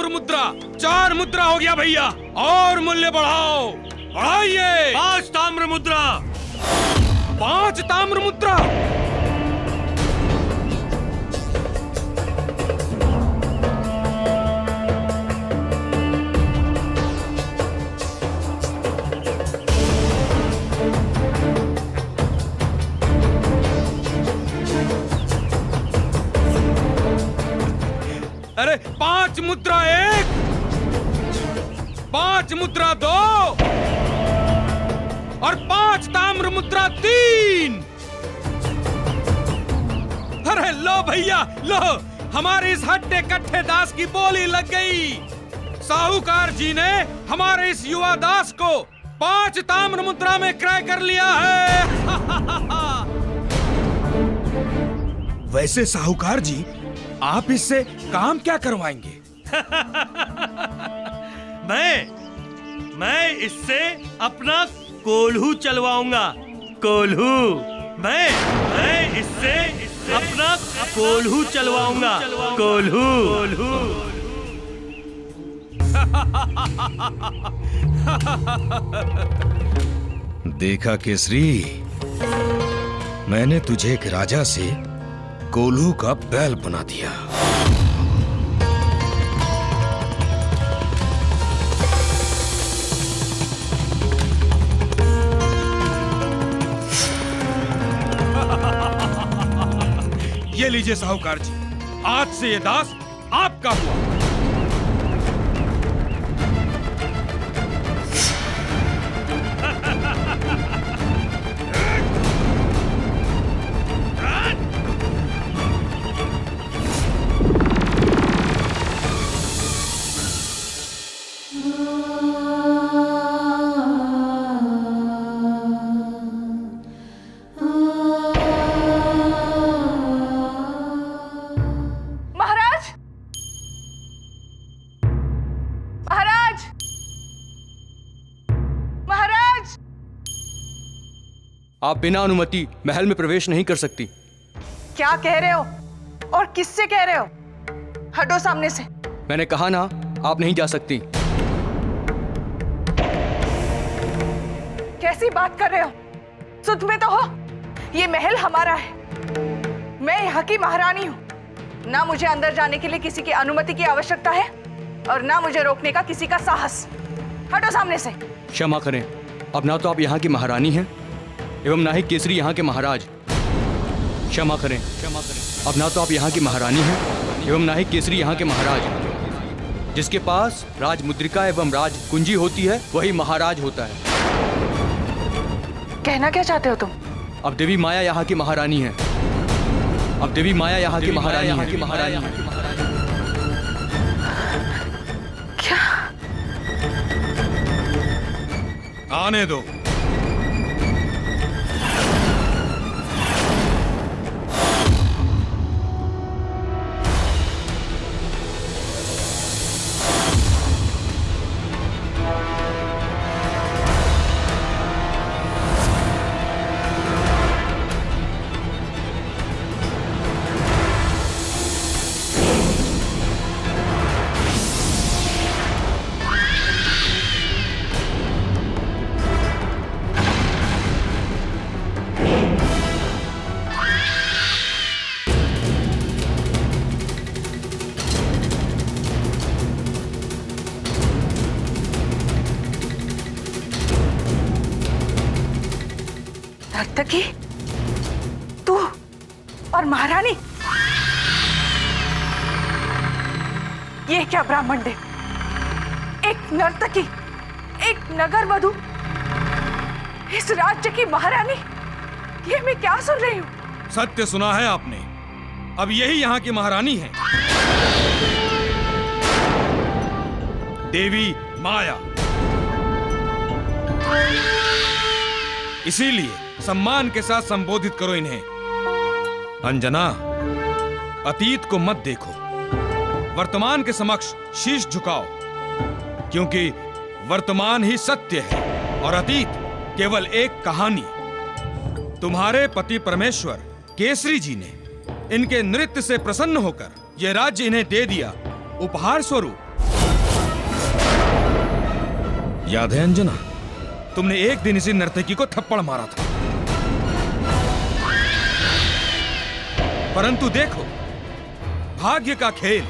मुद्रा, 4 मुद्रा हो गया भैया। और मूल्य बढ़ाओ, बढ़ाइए। 5 ताम्र मुद्रा। 5 ताम्र मुद्रा। अरे 5 मुद्रा 1, 5 मुद्रा 2 और 5 ताम्र मुद्रा 3। अरे लो भैया लो, हमारे इस हट्टे कट्टे दास की बोली लग गई। साहूकार जी ने हमारे इस युवा दास को 5 ताम्र मुद्रा में क्रय कर लिया है। वैसे साहूकार जी, आप इससे काम क्या करवाएंगे? मैं इससे अपना कोल्हू चलवाऊंगा। कोल्हू। मैं इससे अपना कोल्हू चलवाऊंगा। कोल्हू। देखा केसरी, मैंने तुझे एक राजा से कोल्हू का बैल बना दिया। ये लीजिए साहूकार जी, आज से ये दास आपका हुआ। आप बिना अनुमति महल में प्रवेश नहीं कर सकती। क्या कह रहे हो और किससे कह रहे हो? हटो सामने से। मैंने कहा ना, आप नहीं जा सकती। कैसी बात कर रहे हो? सुध में तो हो, ये महल हमारा है। मैं यहाँ की महारानी हूँ। ना मुझे अंदर जाने के लिए किसी की अनुमति की आवश्यकता है और ना मुझे रोकने का किसी का साहस। हटो सामने से। क्षमा करें, अब ना तो आप यहाँ की महारानी हैं एवं ना ही केसरी यहाँ के महाराज। क्षमा करें, अब ना तो आप यहाँ की महारानी हैं एवं ना ही केसरी यहाँ के महाराज। जिसके पास राज मुद्रिका एवं राज कुंजी होती है वही महाराज होता है। कहना क्या चाहते हो तुम? अब देवी माया यहाँ की महारानी है। अब देवी माया यहाँ की महारानी है। क्या? आने दो। नर्तकी, तू और महारानी, ये क्या ब्राह्मण दे? एक नर्तकी, एक नगर वधू, इस राज्य की महारानी, ये मैं क्या सुन रही हूँ? सत्य सुना है आपने। अब यही यहाँ की महारानी है, देवी माया। इसीलिए सम्मान के साथ संबोधित करो इन्हें। अंजना, अतीत को मत देखो, वर्तमान के समक्ष शीश झुकाओ, क्योंकि वर्तमान ही सत्य है और अतीत केवल एक कहानी। तुम्हारे पति परमेश्वर केसरी जी ने इनके नृत्य से प्रसन्न होकर यह राज्य इन्हें दे दिया उपहार स्वरूप। याद है अंजना, तुमने एक दिन इसी नर्तकी को थप्पड़ मारा था। परंतु देखो, भाग्य का खेल,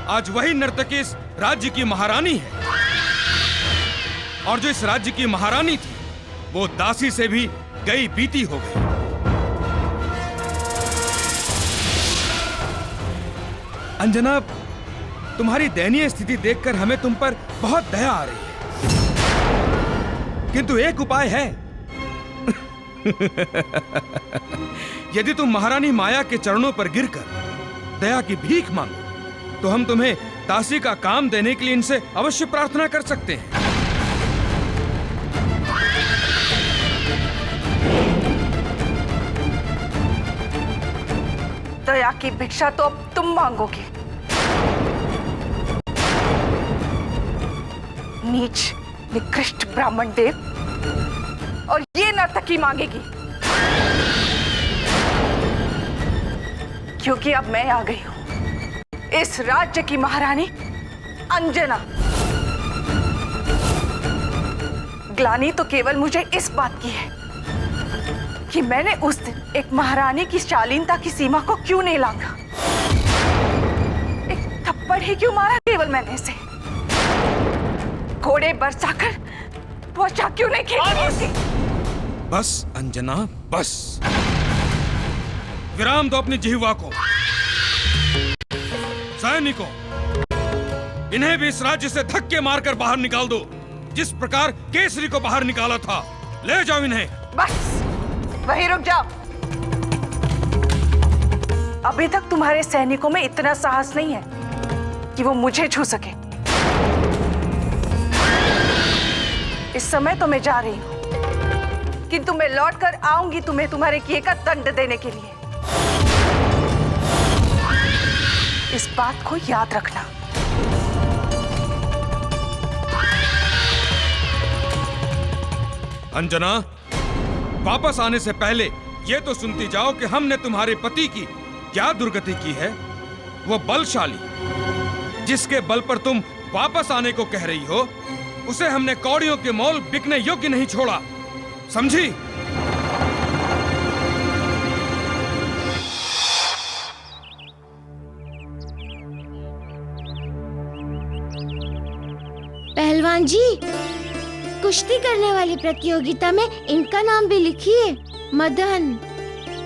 आज वही नर्तकी इस राज्य की महारानी है। और जो इस राज्य की महारानी थी, वो दासी से भी गई बीती हो गई। अंजना, तुम्हारी दयनीय स्थिति देखकर हमें तुम पर बहुत दया आ रही है, किंतु एक उपाय है। यदि तुम महारानी माया के चरणों पर गिरकर दया की भीख मांगो, तो हम तुम्हें दासी का काम देने के लिए इनसे अवश्य प्रार्थना कर सकते हैं। दया की भिक्षा तो अब तुम मांगोगे। नीच निकृष्ट ब्राह्मण देव, और ये नर्तकी मांगेगी, क्योंकि अब मैं आ गई हूं, इस राज्य की महारानी अंजना। ग्लानि तो केवल मुझे इस बात की है कि मैंने उस दिन एक महारानी की शालीनता की सीमा को क्यों नहीं लांघा। एक थप्पड़ ही क्यों मारा केवल मैंने इसे। घोड़े बरसाकर त्वचा क्यों नहीं खींची। बस अंजना, बस। विराम दो अपनी जिह्वा को। सैनिकों, इन्हें भी इस राज्य से धक्के मारकर बाहर निकाल दो, जिस प्रकार केसरी को बाहर निकाला था। ले जाओ इन्हें। बस वहीं रुक जाओ। अभी तक तुम्हारे सैनिकों में इतना साहस नहीं है कि वो मुझे छू सके। इस समय तो मैं जा रही हूं, किंतु मैं लौट कर आऊंगी तुम्हें तुम्हारे किए का दंड देने के लिए। इस बात को याद रखना। अंजना, वापस आने से पहले ये तो सुनती जाओ कि हमने तुम्हारे पति की क्या दुर्गति की है। वो बलशाली, जिसके बल पर तुम वापस आने को कह रही हो, उसे हमने कौड़ियों के मोल बिकने योग्य नहीं छोड़ा, समझी? पहलवान जी, कुश्ती करने वाली प्रतियोगिता में इनका नाम भी लिखिए, मदन।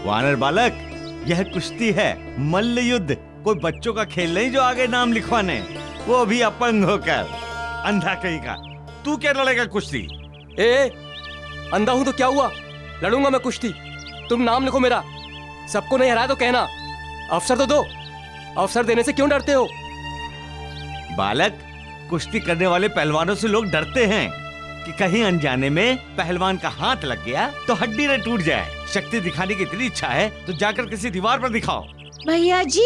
वानर बालक, यह कुश्ती है, मल्ल युद्ध। कोई बच्चों का खेल नहीं जो आगे नाम लिखवाने, वो भी अपंग होकर। अंधा कहीं का, तू क्या लड़ेगा कुश्ती? ए, अंधा हूं तो क्या हुआ, लड़ूंगा मैं कुश्ती। तुम नाम लिखो मेरा। सबको नहीं हराया तो कहना, अवसर तो दो। अवसर देने से क्यों डरते हो? बालक, कुश्ती करने वाले पहलवानों से लोग डरते हैं कि कहीं अनजाने में पहलवान का हाथ लग गया तो हड्डी न टूट जाए। शक्ति दिखाने की इतनी इच्छा है तो जाकर किसी दीवार पर दिखाओ। भैया जी,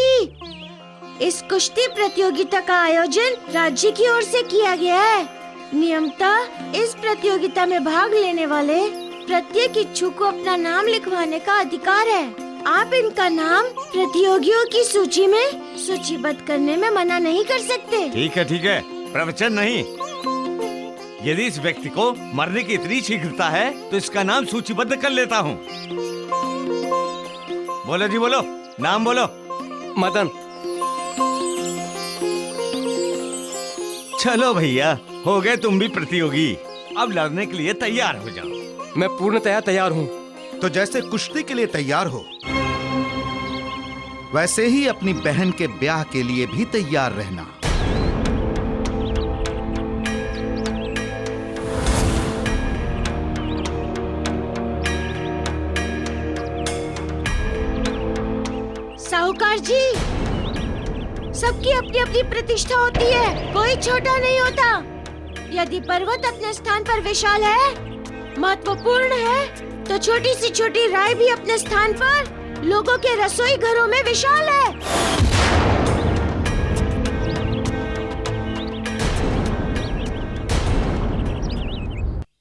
इस कुश्ती प्रतियोगिता का आयोजन राज्य की ओर से किया गया है। नियमतः इस प्रतियोगिता में भाग लेने वाले प्रत्येक इच्छुक को अपना नाम लिखवाने का अधिकार है। आप इनका नाम प्रतियोगियों की सूची में सूचीबद्ध करने में मना नहीं कर सकते। ठीक है, प्रवचन नहीं। यदि इस व्यक्ति को मरने की इतनी शीघ्रता है तो इसका नाम सूचीबद्ध कर लेता हूँ। बोलो जी, बोलो, नाम बोलो। मदन। चलो भैया, हो गए तुम भी प्रतियोगी। अब लड़ने के लिए तैयार हो जाओ। मैं पूर्णतया तैयार हूँ। तो जैसे कुश्ती के लिए तैयार हो, वैसे ही अपनी बहन के ब्याह के लिए भी तैयार रहना। साहूकार जी, सबकी अपनी अपनी प्रतिष्ठा होती है, कोई छोटा नहीं होता। यदि पर्वत अपने स्थान पर विशाल है, महत्वपूर्ण है, तो छोटी सी छोटी राय भी अपने स्थान पर लोगों के रसोई घरों में विशाल है।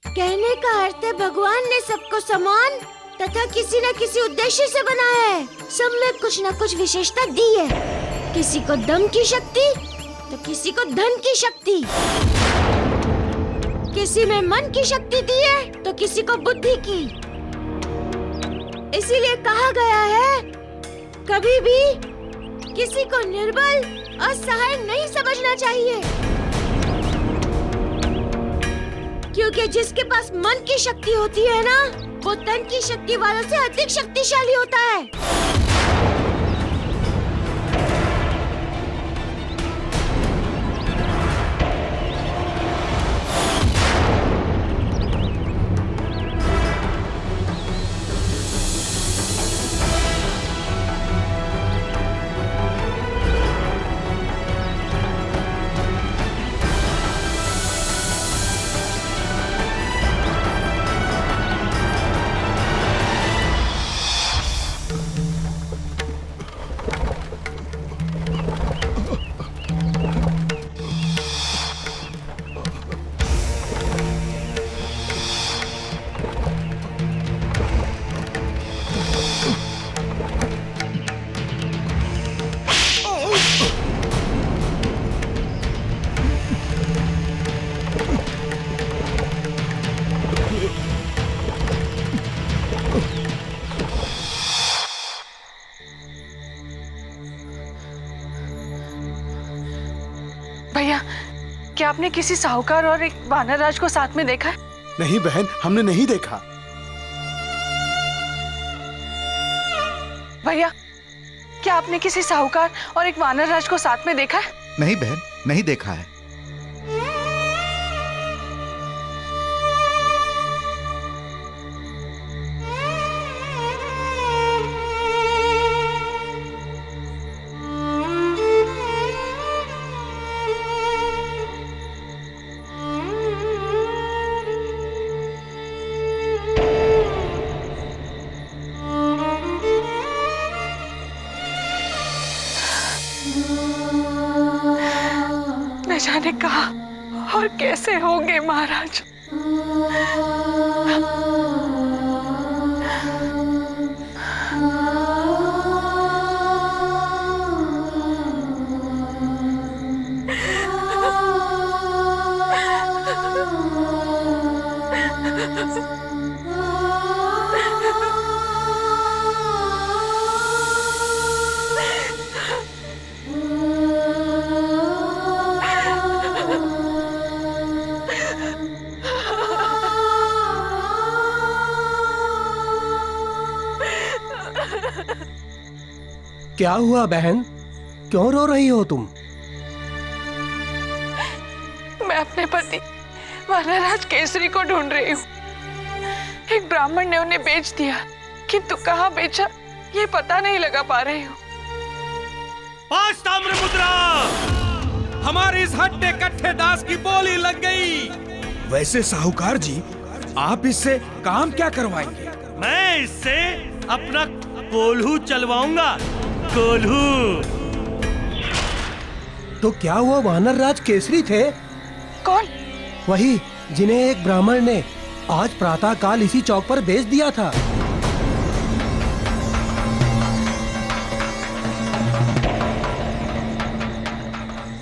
कहने का अर्थ है भगवान ने सबको समान तथा किसी न किसी उद्देश्य से बनाया है। सब में कुछ न कुछ विशेषता दी है। किसी को दम की शक्ति तो किसी को धन की शक्ति। किसी में मन की शक्ति दी है तो किसी को बुद्धि की। इसीलिए कहा गया है, कभी भी किसी को निर्बल असहाय नहीं समझना चाहिए, क्योंकि जिसके पास मन की शक्ति होती है ना, वो तन की शक्ति वालों से अधिक शक्तिशाली होता है। भैया, क्या आपने किसी साहूकार और एक वानर राज को साथ में देखा है? नहीं बहन, हमने नहीं देखा। भैया, क्या आपने किसी साहूकार और एक वानर राज को साथ में देखा है? नहीं बहन, नहीं देखा है। न जाने कहाँ और कैसे होंगे महाराज। क्या हुआ बहन, क्यों रो रही हो तुम? मैं अपने पति वानरराज केसरी को ढूंढ रही हूँ। एक ब्राह्मण ने उन्हें बेच दिया, किंतु कहाँ बेचा ये पता नहीं लगा पा रही हूँ। पांच ताम्र मुद्रा! हमारे इस हट्टे कट्टे दास की बोली लग गई। वैसे साहूकार जी, आप इससे काम क्या करवाएंगे? मैं इससे अपना कोल्हू चलवाऊंगा। कोल्हू। तो क्या वो वानर राज केसरी थे? कौन? वही जिन्हें एक ब्राह्मण ने आज प्रातः काल इसी चौक पर बेच दिया था।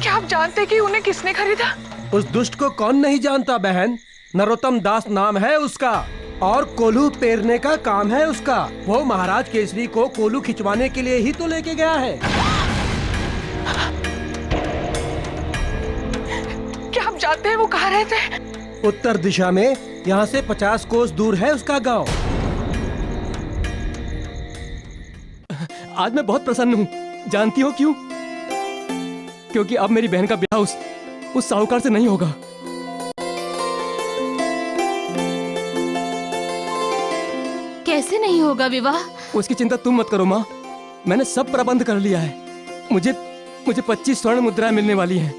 क्या आप जानते कि उन्हें किसने खरीदा? उस दुष्ट को कौन नहीं जानता बहन, नरोत्तम दास नाम है उसका और कोल्हू पेरने का काम है उसका। वो महाराज केसरी को कोल्हू खिंचवाने के लिए ही तो लेके गया है। क्या आप जानते हैं वो कहाँ रहते हैं? उत्तर दिशा में, यहाँ से 50 कोस दूर है उसका गांव। आज मैं बहुत प्रसन्न हूँ, जानती हो क्यों? क्योंकि अब मेरी बहन का ब्याह उस साहूकार से नहीं होगा। कैसे नहीं होगा विवाह? उसकी चिंता तुम मत करो माँ, मैंने सब प्रबंध कर लिया है। मुझे 25 स्वर्ण मुद्राएं मिलने वाली हैं।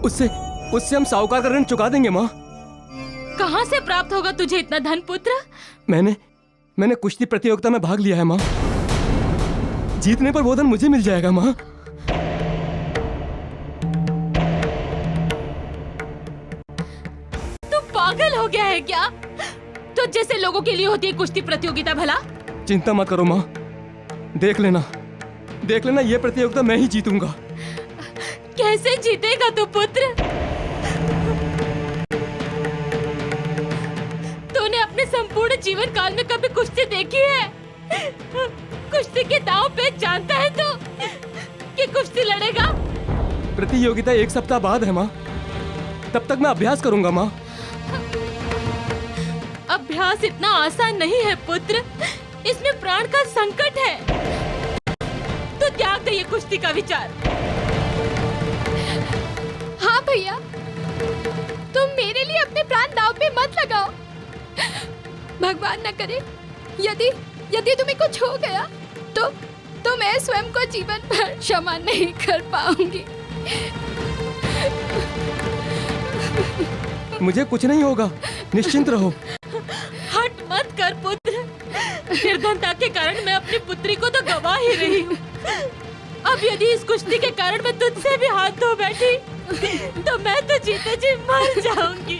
उससे हम साहूकार का ऋण चुका देंगे माँ। कहाँ से प्राप्त होगा तुझे इतना धन पुत्र? मैंने कुश्ती प्रतियोगिता में भाग लिया है माँ। जीतने पर वो धन मुझे मिल जाएगा माँ। तू पागल हो गया है क्या? तो जैसे लोगों के लिए होती है कुश्ती प्रतियोगिता भला? चिंता मत करो माँ, देख लेना ये प्रतियोगिता मैं ही जीतूंगा। कैसे जीतेगा तू पुत्र? अपने संपूर्ण जीवन काल में कभी कुश्ती देखी है? कुश्ती के दांव पे जानता है तो कि कुश्ती लड़ेगा? प्रतियोगिता 1 सप्ताह बाद है माँ। तब तक मैं अभ्यास करूंगा माँ। अभ्यास इतना आसान नहीं है पुत्र, इसमें प्राण का संकट है। तो त्याग दे ये कुश्ती का विचार। हाँ भैया, तुम मेरे लिए अपने प्राण दांव पे मत लगाओ। भगवान न करे यदि तुम्हें कुछ हो गया तो मैं स्वयं को जीवन भर क्षमा नहीं कर पाऊंगी। मुझे कुछ नहीं होगा, निश्चिंत रहो। हट मत कर पुत्र, निर्धनता के कारण मैं अपनी पुत्री को तो गवा ही रही हूँ। अब यदि इस कुश्ती के कारण मैं तुझसे भी हाथ धो बैठी तो मैं तो जीते जी मर जाऊंगी।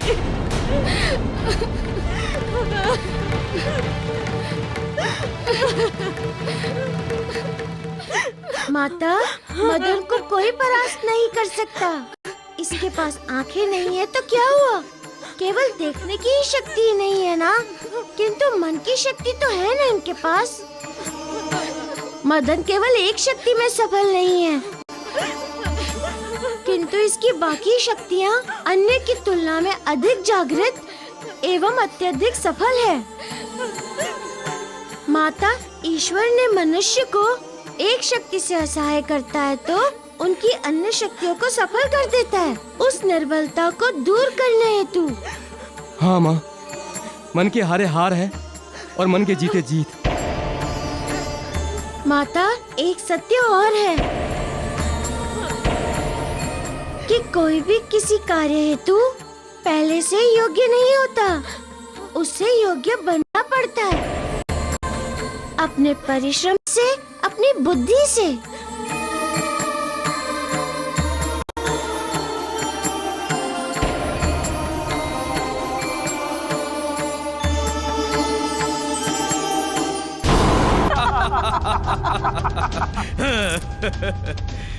माता, मदन को कोई परास्त नहीं कर सकता। इसके पास आंखें नहीं है तो क्या हुआ? केवल देखने की ही शक्ति ही नहीं है ना, किंतु मन की शक्ति तो है ना इनके पास। मदन केवल एक शक्ति में सफल नहीं है, किंतु इसकी बाकी शक्तियाँ अन्य की तुलना में अधिक जागृत एवं अत्यधिक सफल है। माता, ईश्वर ने मनुष्य को एक शक्ति से असहाय करता है तो उनकी अन्य शक्तियों को सफल कर देता है, उस निर्बलता को दूर करने हेतु। हाँ माँ, मन के हारे हार है और मन के जीते जीत। माता, एक सत्य और है कि कोई भी किसी कार्य हेतु पहले से योग्य नहीं होता, उससे योग्य बनना पड़ता है अपने परिश्रम से, अपनी बुद्धि से।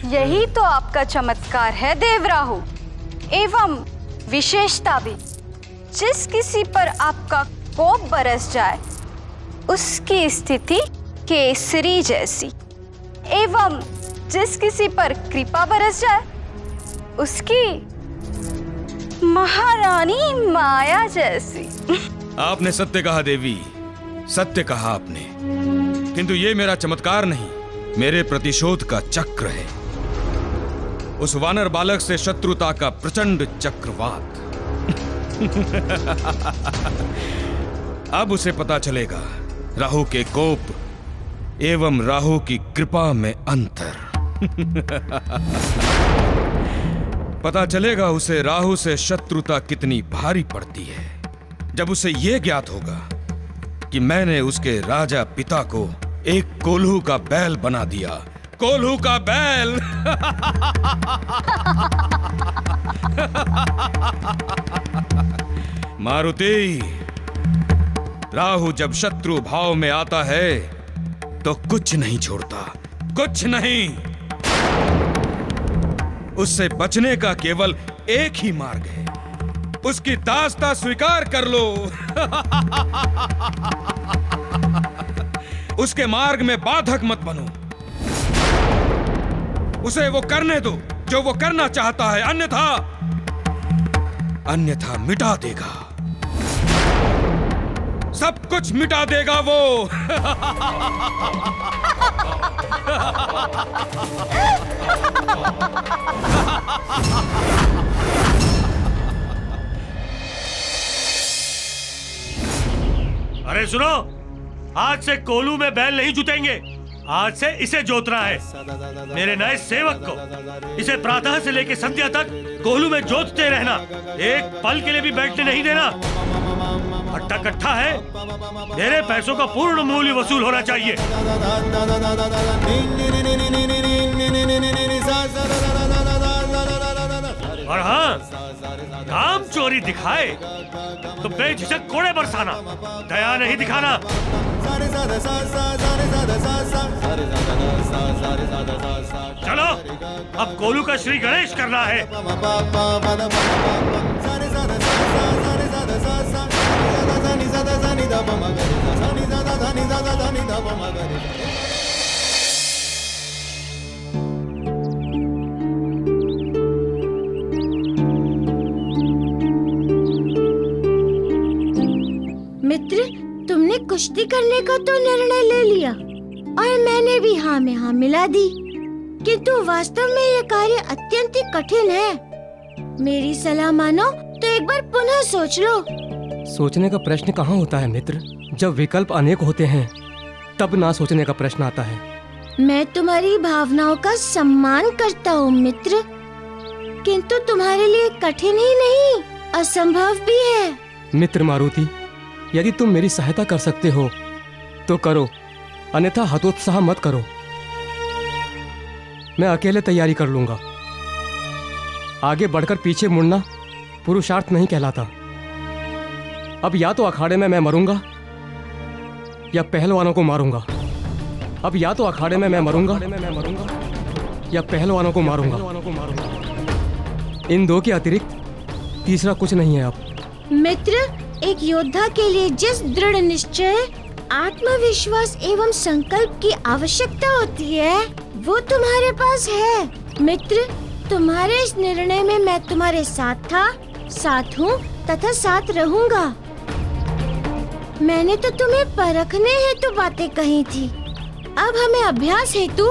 यही तो आपका चमत्कार है देवराहु, एवं विशेषता भी। जिस किसी पर आपका कोप बरस जाए उसकी स्थिति केसरी जैसी, एवं जिस किसी पर कृपा बरस जाए उसकी महारानी माया जैसी। आपने सत्य कहा देवी, सत्य कहा आपने, किंतु ये मेरा चमत्कार नहीं, मेरे प्रतिशोध का चक्र है। उस वानर बालक से शत्रुता का प्रचंड चक्रवात। अब उसे पता चलेगा राहु के कोप एवं राहु की कृपा में अंतर। पता चलेगा उसे राहु से शत्रुता कितनी भारी पड़ती है, जब उसे यह ज्ञात होगा कि मैंने उसके राजा पिता को एक कोल्हू का बैल बना दिया। कोल्हू का बैल। मारुति, राहु जब शत्रु भाव में आता है तो कुछ नहीं छोड़ता, कुछ नहीं। उससे बचने का केवल एक ही मार्ग है, उसकी दास्ता स्वीकार कर लो। उसके मार्ग में बाधक मत बनो, उसे वो करने दो जो वो करना चाहता है, अन्यथा मिटा देगा, सब कुछ मिटा देगा वो। अरे सुनो, आज से कोल्हू में बैल नहीं जुतेंगे, आज से इसे जोतना है। मेरे नए सेवक को इसे प्रातः से लेकर संध्या तक कोल्हू में जोतते रहना, एक पल के लिए भी बैठने नहीं देना। हट्टा कट्ठा है, मेरे पैसों का पूर्ण मूल्य वसूल होना चाहिए। और हाँ, काम चोरी दिखाए तो बेझिझक कोड़े बरसाना, दया नहीं दिखाना। चलो, अब कोल्हू का श्री गणेश करना है। सा मित्र, तुमने कुश्ती करने का तो निर्णय ले लिया और मैंने भी हाँ में हाँ मिला दी, किंतु वास्तव में ये कार्य अत्यंत ही कठिन है। मेरी सलाह मानो तो एक बार पुनः सोच लो। सोचने का प्रश्न कहाँ होता है मित्र? जब विकल्प अनेक होते हैं तब ना सोचने का प्रश्न आता है। मैं तुम्हारी भावनाओं का सम्मान करता हूँ मित्र, किंतु तुम्हारे लिए कठिन ही नहीं, असंभव भी है। मित्र मारुति, यदि तुम मेरी सहायता कर सकते हो तो करो, अन्यथा हतोत्साह मत करो। मैं अकेले तैयारी कर लूंगा। आगे बढ़कर पीछे मुड़ना पुरुषार्थ नहीं कहलाता। अब या तो अखाड़े में मैं मरूंगा या पहलवानों को मारूंगा। अब या तो अखाड़े में मैं मरूंगा या पहलवानों को मारूंगा। इन दो के अतिरिक्त तीसरा कुछ नहीं है। अब मित्र, एक योद्धा के लिए जिस दृढ़ निश्चय, आत्मविश्वास एवं संकल्प की आवश्यकता होती है वो तुम्हारे पास है। मित्र, तुम्हारे इस निर्णय में मैं तुम्हारे साथ था, साथ हूँ तथा साथ रहूंगा। मैंने तो तुम्हें परखने हेतु बातें कही थी, अब हमें अभ्यास हेतु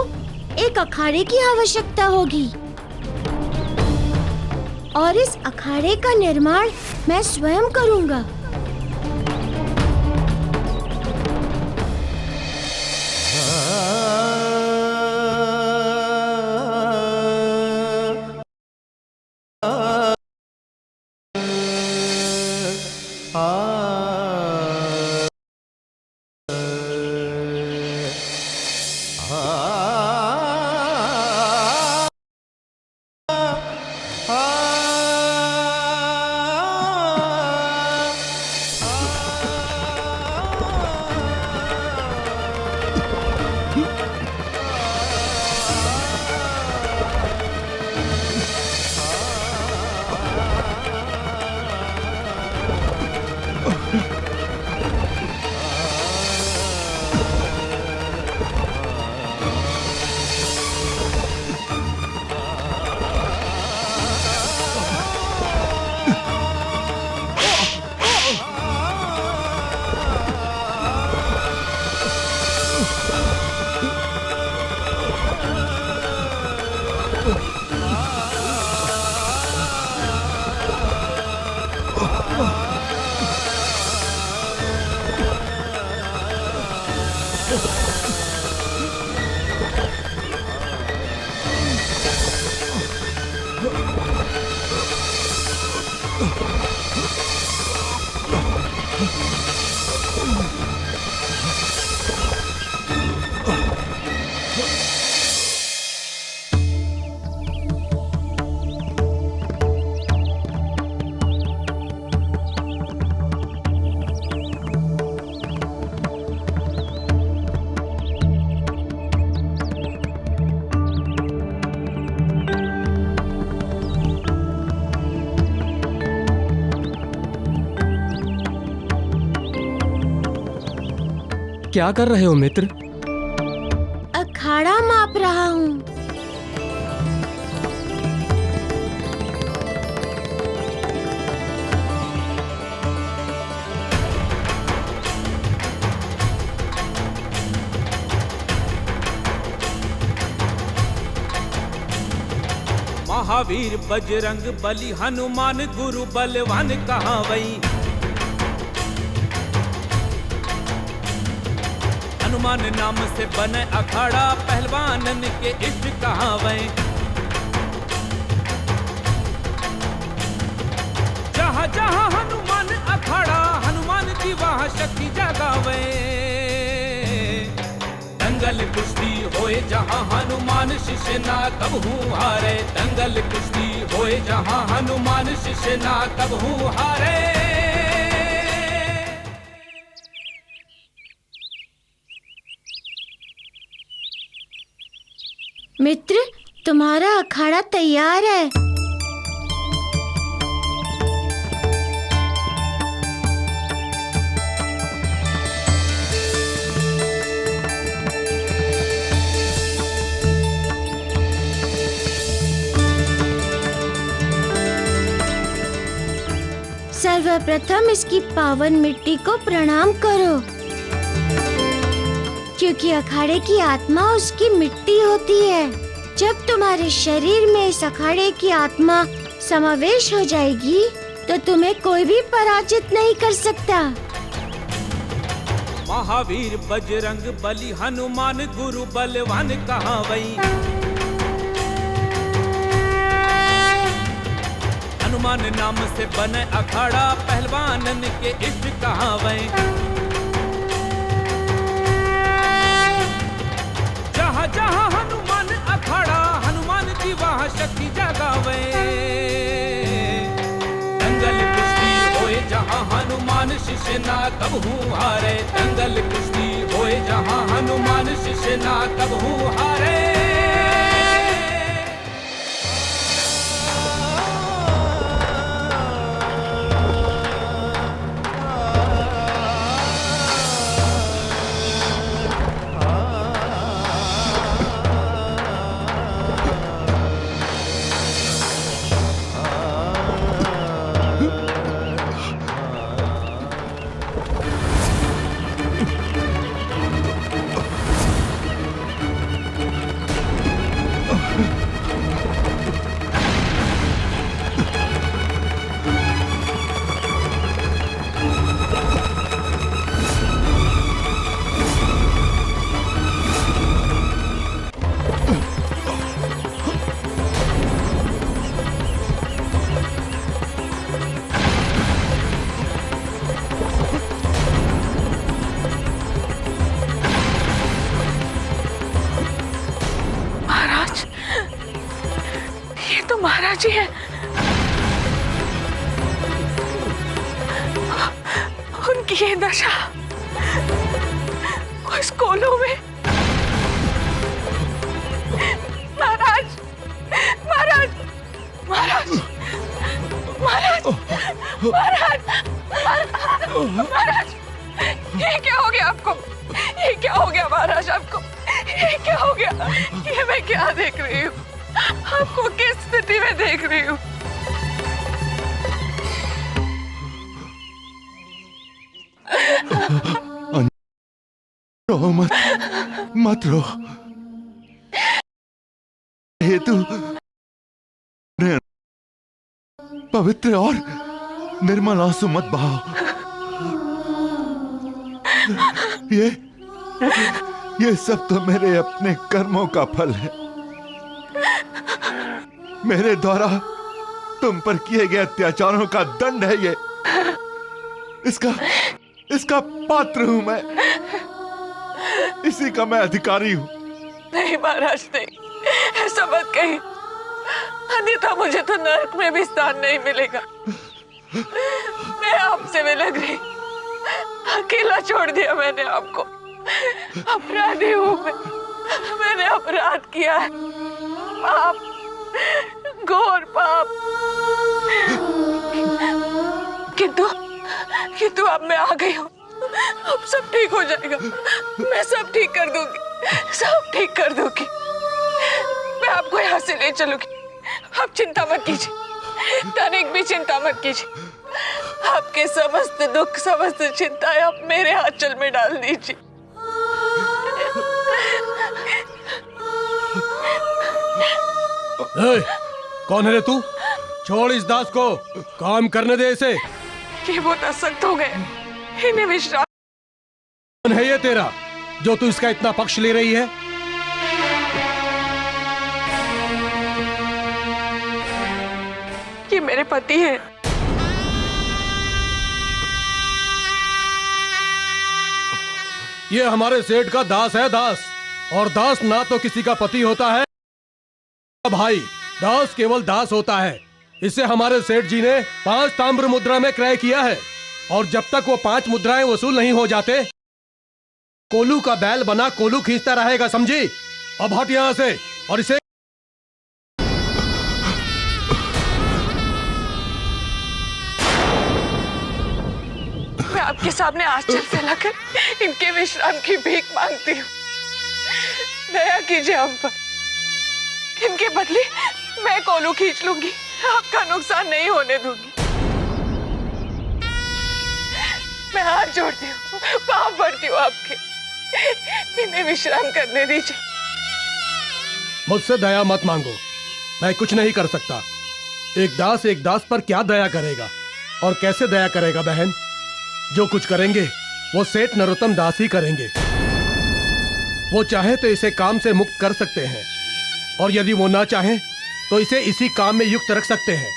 एक अखाड़े की आवश्यकता होगी और इस अखाड़े का निर्माण मैं स्वयं करूंगा। क्या कर रहे हो मित्र? अखाड़ा माप रहा हूँ। महावीर बजरंग बली हनुमान गुरु बलवान कहाँ वही। हनुमान नाम से बने अखाड़ा पहलवानन के इष्ट कहाँ वही। जहाँ जहाँ हनुमान अखाड़ा हनुमान की वहाँ शक्ति जगावे। दंगल कुश्ती होए जहाँ हनुमान शिष्य ना कबहू हारे। दंगल कुश्ती होए जहाँ हनुमान शिष्य ना कबहू हारे। मित्र, तुम्हारा अखाड़ा तैयार है। सर्वप्रथम इसकी पावन मिट्टी को प्रणाम करो, क्योंकि अखाड़े की आत्मा उसकी मिट्टी होती है। जब तुम्हारे शरीर में इस अखाड़े की आत्मा समावेश हो जाएगी तो तुम्हें कोई भी पराजित नहीं कर सकता। महावीर बजरंग बली हनुमान गुरु बलवान कहावई। हनुमान नाम से बने अखाड़ा पहलवानन के इष्ट कहावई। जहाँ जहाँ हनुमान अखाड़ा हनुमान की वहाँ शक्ति जगावे। दंगल कुश्ती होए जहाँ हनुमान शिष्य ना कबहू हारे। दंगल कुश्ती होए जहाँ हनुमान शिष्य ना कबहू हारे। महाराज जी है। उनकी ये दशा उस कोलू में। महाराज महाराज महाराज महाराज महाराज महाराज, ये क्या हो गया आपको? ये क्या हो गया महाराज आपको? ये क्या हो गया? ये मैं क्या देख रही हूँ? आपको किस स्थिति में देख रही हूँ? रो मत, मत रो। हेतु पवित्र और निर्मल आंसू मत बहाओ। ये सब तो मेरे अपने कर्मों का फल है। मेरे द्वारा तुम पर किए गए अत्याचारों का दंड है ये। इसका पात्र हूं मैं। इसी का मैं अधिकारी हूं। नहीं महाराज नहीं, ऐसा मत कहिए, अन्यथा मुझे तो नरक में भी स्थान नहीं मिलेगा। मैं आपसे मिलक रही, अकेला छोड़ दिया मैंने आपको। अपराधी हूं मैंने अपराध किया है, पाप, घोर पाप। किंतु अब मैं आ गई हूँ, अब सब ठीक हो जाएगा। मैं सब ठीक कर दूंगी, सब ठीक कर दूंगी। मैं आपको यहाँ से ले चलूंगी, आप चिंता मत कीजिए, तनिक भी चिंता मत कीजिए। आपके समस्त दुख, समस्त चिंताएं आप मेरे आंचल में डाल दीजिए। कौन है रे तू? छोड़ इस दास को, काम करने दे इसे। ये बहुत असक्त हो गए, इन्हें विश्राम। कौन है ये तेरा जो तू इसका इतना पक्ष ले रही है? ये मेरे पति हैं। ये हमारे सेठ का दास है, दास। और दास ना तो किसी का पति होता है भाई, दास केवल दास होता है। इसे हमारे सेठ जी ने 5 ताम्र मुद्रा में क्रय किया है, और जब तक वो 5 मुद्राएं वसूल नहीं हो जाते, कोलू का बैल बना कोलू खींचता रहेगा, समझी? अब हट यहां से और इसे। मैं आपके सामने आंचल फैलाकर इनके विश्राम की भीख मांगती हूँ। दया कीजिए हम पर। इनके बदले मैं कोलू खींच लूंगी, आपका नुकसान नहीं होने दूंगी। मैं हाथ जोड़ती हूँ, पाँव पड़ती हूँ आपके, इन्हें विश्राम करने दीजिए। मुझसे दया मत मांगो, मैं कुछ नहीं कर सकता। एक दास पर क्या दया करेगा और कैसे दया करेगा बहन? जो कुछ करेंगे वो सेठ नरोत्तम दास ही करेंगे। वो चाहे तो इसे काम से मुक्त कर सकते हैं और यदि वो ना चाहे तो इसे इसी काम में युक्त रख सकते हैं।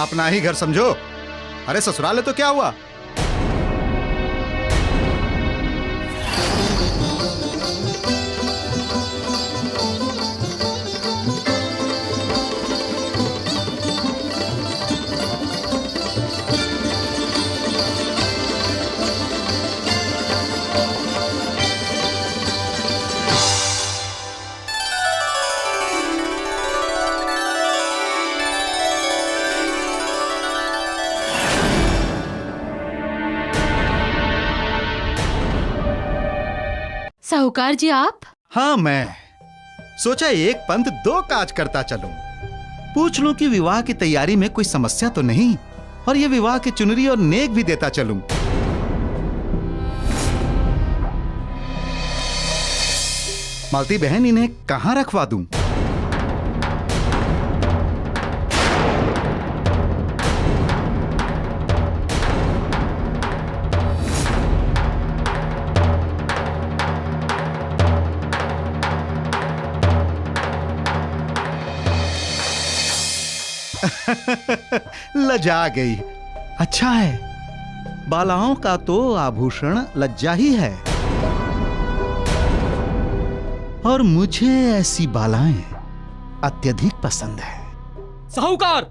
अपना ही घर समझो। अरे ससुराल है तो क्या हुआ? साहूकार जी आप? हाँ, मैं सोचा एक पंथ दो काज करता चलूं। पूछ लूं कि विवाह की तैयारी में कोई समस्या तो नहीं, और ये विवाह की चुनरी और नेक भी देता चलूं। मालती बहन, इन्हें कहां रखवा दूं? लजा गई। अच्छा है, बालाओं का तो आभूषण लज्जा ही है, और मुझे ऐसी बालाएं अत्यधिक पसंद है। साहूकार,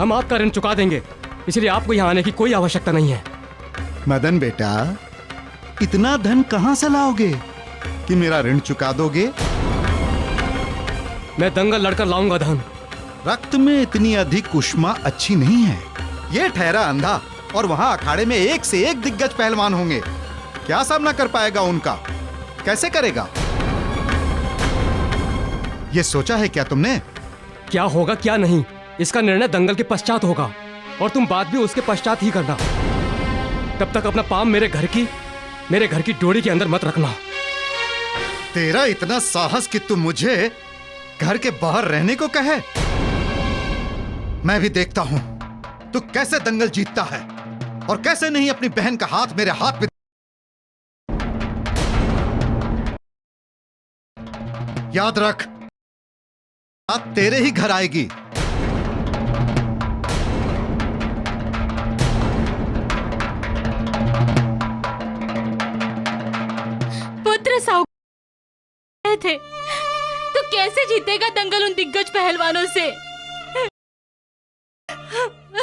हम आपका ऋण चुका देंगे, इसलिए आपको यहाँ आने की कोई आवश्यकता नहीं है। मदन बेटा, इतना धन कहां से लाओगे कि मेरा ऋण चुका दोगे? मैं दंगल लड़कर लाऊंगा धन। रक्त में इतनी अधिक उष्मा अच्छी नहीं है। ये ठहरा अंधा, और वहां अखाड़े में एक से एक दिग्गज पहलवान होंगे। क्या सामना कर पाएगा उनका? कैसे करेगा? ये सोचा है क्या तुमने? क्या होगा क्या नहीं, इसका निर्णय दंगल के पश्चात होगा, और तुम बात भी उसके पश्चात ही करना। तब तक अपना पाँव मेरे घर की डोरी के अंदर मत रखना। तेरा इतना साहस कि तू मुझे घर के बाहर रहने को कहे? मैं भी देखता हूं तू कैसे दंगल जीतता है, और कैसे नहीं अपनी बहन का हाथ मेरे हाथ में। याद रख, बात तेरे ही घर आएगी। पुत्र साहूकार थे तो कैसे जीतेगा दंगल उन दिग्गज पहलवानों से?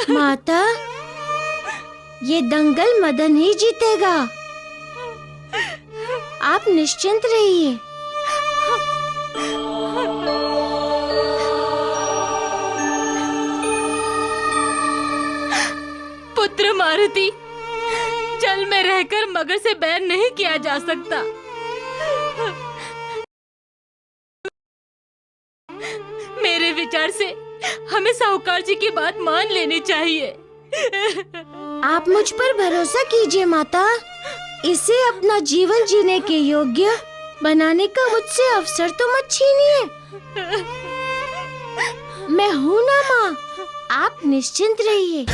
माता, ये दंगल मदन ही जीतेगा। आप निश्चिंत रहिए। पुत्र मारुति, जल में रहकर मगर से बैर नहीं किया जा सकता। मेरे विचार से हमें साहूकार जी की बात मान लेनी चाहिए। आप मुझ पर भरोसा कीजिए माता। इसे अपना जीवन जीने के योग्य बनाने का मुझसे अवसर तो मत छीनिए। मैं हूँ ना माँ, आप निश्चिंत रहिए।